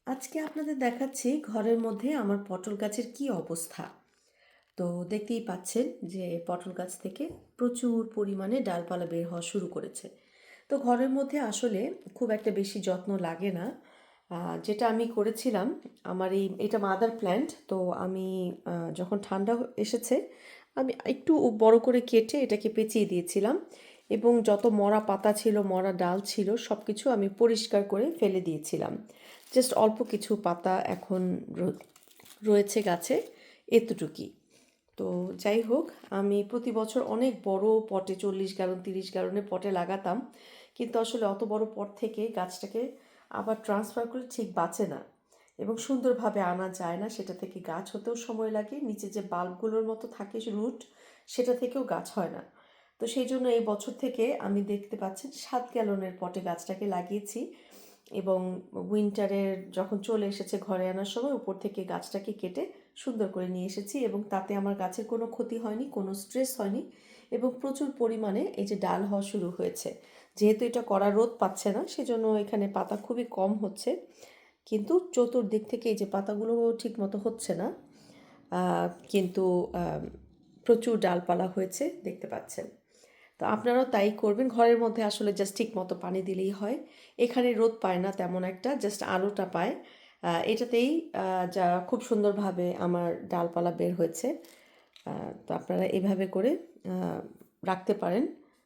আজকে আপনাদের দেখাচ্ছি ঘরের মধ্যে আমার পটল গাছের কি অবস্থা। তো দেখতেই পাচ্ছেন যে পটল গাছ থেকে প্রচুর পরিমাণে ডালপালা বের হওয়া শুরু করেছে। তো ঘরের মধ্যে আসলে খুব একটা বেশি যত্ন লাগে না। যেটা আমি করেছিলাম, আমার এটা মাদার প্ল্যান্ট। তো আমি যখন ঠান্ডা এসেছে আমি একটু বড় করে কেটে এটাকে পেঁচিয়ে দিয়েছিলাম, এবং যত মরা পাতা ছিল, মরা ডাল ছিল, সব কিছু আমি পরিষ্কার করে ফেলে দিয়েছিলাম। জাস্ট অল্প কিছু পাতা এখন রয়েছে গাছে, এতটুকুই। তো যাই হোক, আমি প্রতি বছর অনেক বড় পটে 40 গ্যালন 30 গ্যালনের পটে লাগাতাম, কিন্তু আসলে অত বড় পট থেকে গাছটাকে আবার ট্রান্সফার করে ঠিক বাঁচে না এবং সুন্দরভাবে আনা যায় না। সেটা থেকে গাছ হতেও সময় লাগে, নিচে যে বাল্বগুলোর মতো থাকে রুট, সেটা থেকেও গাছ হয় না। তো সেই জন্য এই বছর থেকে আমি দেখতে পাচ্ছেন 7 গ্যালনের পটে গাছটাকে লাগিয়েছি, এবং উইন্টারের যখন চলে এসেছে ঘরে আনার সময় উপর থেকে গাছটাকে কেটে সুন্দর করে নিয়ে এসেছি, এবং তাতে আমার গাছের কোনো ক্ষতি হয়নি, কোনো স্ট্রেস হয়নি, এবং প্রচুর পরিমাণে এই যে ডাল হওয়া শুরু হয়েছে। যেহেতু এটা কড়া রোদ পাচ্ছে না, সেজন্য এখানে পাতা খুবই কম হচ্ছে, কিন্তু চতুর্দিক থেকে এই যে পাতাগুলো ঠিক মতো হচ্ছে না, কিন্তু প্রচুর ডালপালা হয়েছে দেখতে পাচ্ছেন। তো আপনারাও তাই করবেন, ঘরের মধ্যে আসলে জাস্ট ঠিক মতো পানি দিলেই হয়। এখানে রোদ পায় না তেমন একটা, জাস্ট আলোটা পায়। এটাতেই যা খুব সুন্দরভাবে আমার ডালপালা বের হয়েছে। তো আপনারা এভাবে করে রাখতে পারেন।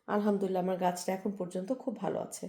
আলহামদুলিল্লাহ, আমার গাছটা এখন পর্যন্ত খুব ভালো আছে।